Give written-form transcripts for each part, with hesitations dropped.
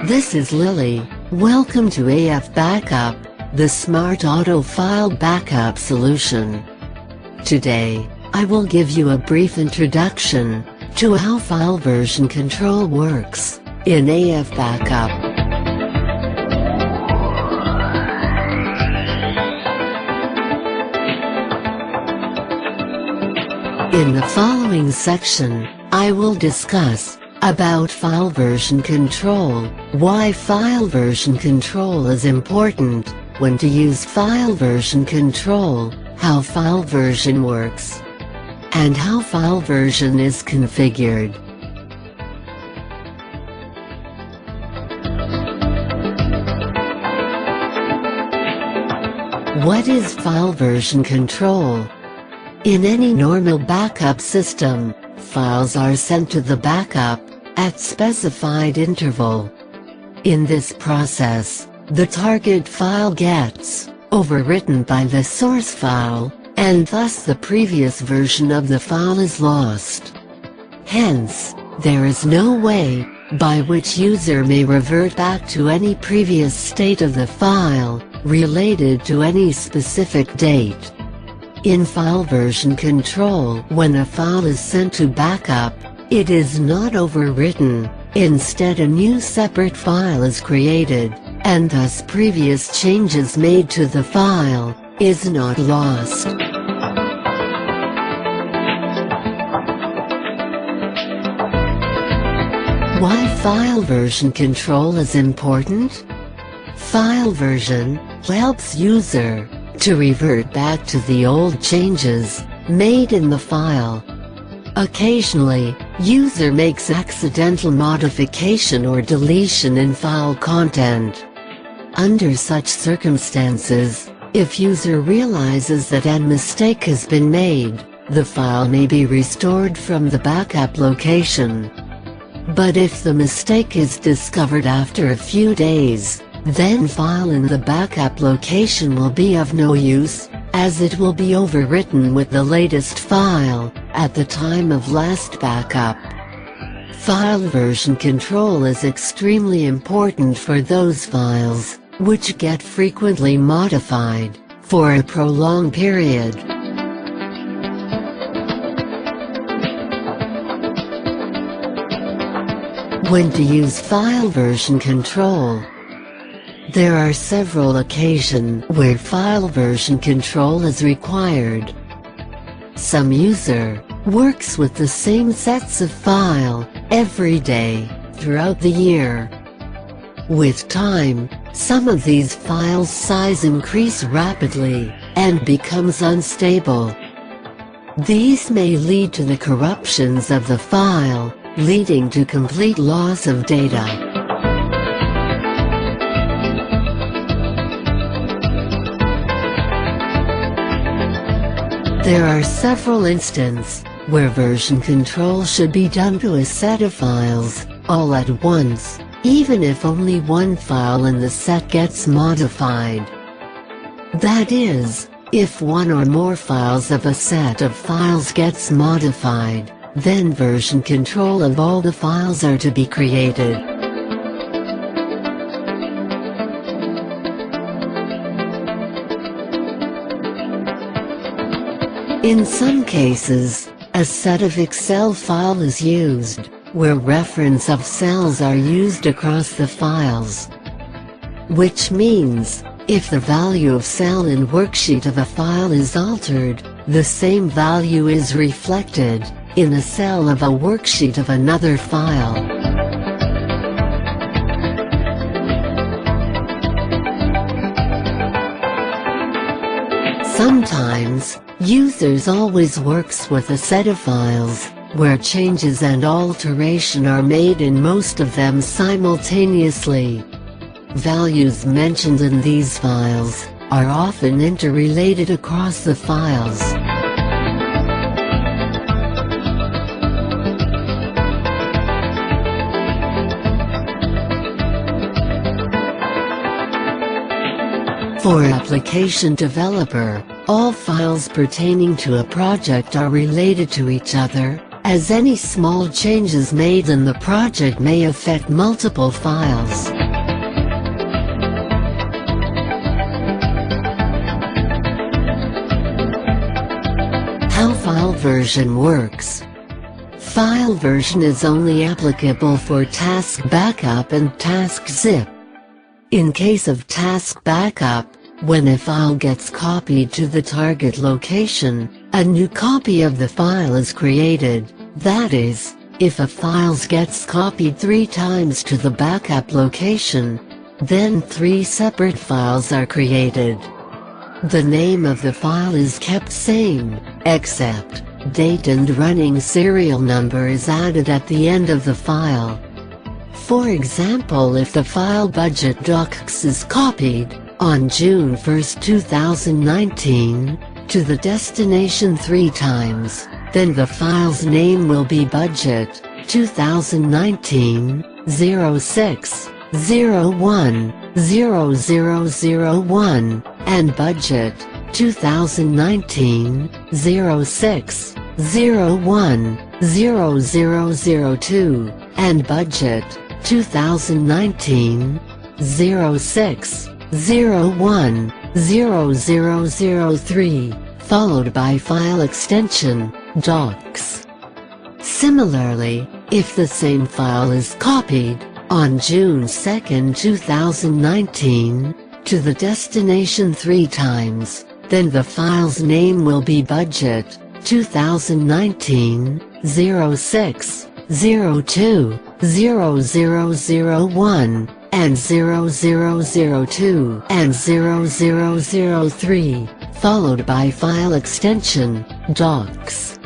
This is Lily. Welcome to Afbackup, the smart auto file backup solution. Today, I will give you a brief introduction to how file version control works in Afbackup. In the following section, I will discuss about file version control, why file version control is important, when to use file version control, how file version works, and how file version is configured. What is file version control? In any normal backup system, files are sent to the backup at specified interval. In this process, the target file gets overwritten by the source file, and thus the previous version of the file is lost. Hence, there is no way by which user may revert back to any previous state of the file, related to any specific date. In file version control, when a file is sent to backup, it is not overwritten. Instead, a new separate file is created, and thus previous changes made to the file is not lost. Why file version control is important? File version helps user to revert back to the old changes made in the file. Occasionally, user makes accidental modification or deletion in file content. Under such circumstances, if user realizes that a mistake has been made, the file may be restored from the backup location. But if the mistake is discovered after a few days, then file in the backup location will be of no use, as it will be overwritten with the latest file at the time of last backup. File version control is extremely important for those files which get frequently modified for a prolonged period. When to use file version control? There are several occasions where file version control is required. Some user works with the same sets of file every day throughout the year. With time, some of these files' size increase rapidly and becomes unstable. These may lead to the corruptions of the file, leading to complete loss of data. There are several instances where version control should be done to a set of files all at once, even if only one file in the set gets modified. That is, if one or more files of a set of files gets modified, then version control of all the files are to be created. In some cases, a set of Excel file is used, where reference of cells are used across the files. Which means, if the value of cell in worksheet of a file is altered, the same value is reflected in a cell of a worksheet of another file. Sometimes, users always works with a set of files, where changes and alteration are made in most of them simultaneously. Values mentioned in these files are often interrelated across the files. For application developer, all files pertaining to a project are related to each other, as any small changes made in the project may affect multiple files. version works. File version is only applicable for task backup and task zip. In case of task backup, when a file gets copied to the target location, a new copy of the file is created. That is, if a file gets copied 3 times to the backup location, then 3 separate files are created. The name of the file is kept same, except date and running serial number is added at the end of the file. For example, if the file budget docs is copied on June 1, 2019, to the destination 3 times, then the file's name will be budget 2019 06 01 0001 and budget 2019 06 01 0002 and budget 2019 06 01 0003, followed by file extension docs. Similarly, if the same file is copied on June 2, 2019, to the destination 3 times, then the file's name will be budget 2019 06 02 0001 and 0002 and 0003, followed by file extension docs.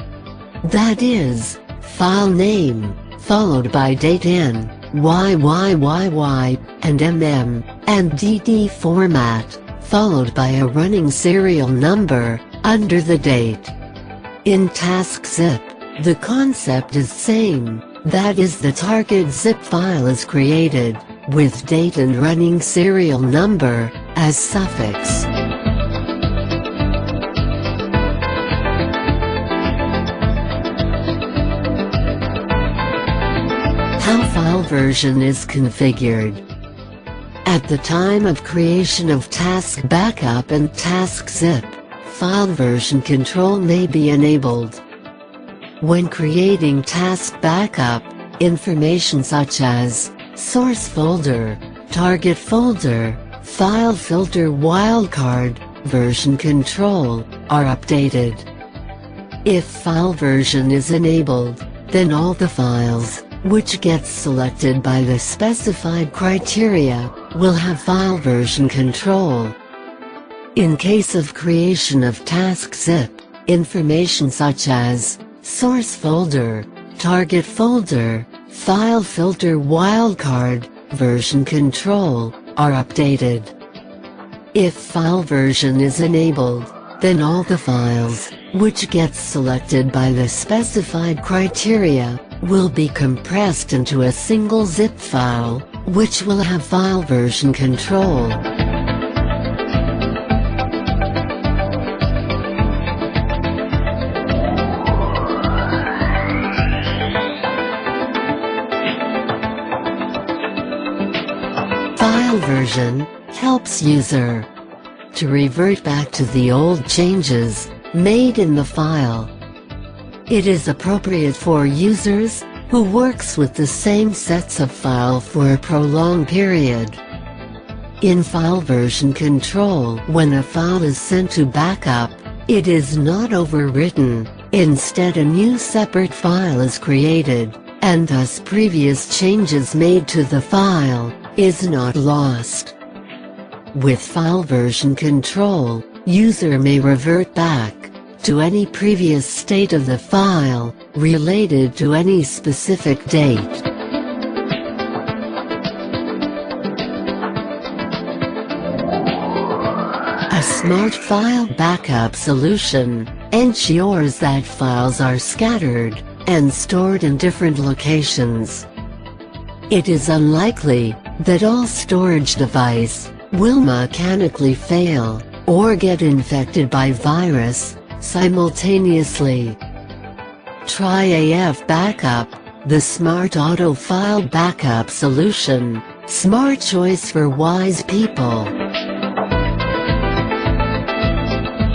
That is, file name, followed by date N, YYYY, and MM, and DD format, followed by a running serial number, under the date. In task zip, the concept is same, that is the target zip file is created, with date and running serial number, as suffix. How file version is configured. At the time of creation of task backup and task zip, file version control may be enabled. When creating task backup, information such as source folder, target folder, file filter wildcard, version control, are updated. If file version is enabled, then all the files, which gets selected by the specified criteria, will have file version control. In case of creation of task zip, information such as source folder, target folder, file filter wildcard, version control, are updated. If file version is enabled, then all the files, which gets selected by the specified criteria, will be compressed into a single zip file, which will have file version control. File version helps user to revert back to the old changes made in the file. It is appropriate for users who works with the same sets of file for a prolonged period. In file version control, when a file is sent to backup, it is not overwritten. Instead, a new separate file is created, and thus previous changes made to the file is not lost. With file version control, user may revert back to any previous state of the file, related to any specific date. A smart file backup solution ensures that files are scattered and stored in different locations. It is unlikely that all storage device will mechanically fail or get infected by virus simultaneously. Try Afbackup, the smart auto file backup solution. Smart choice for wise people.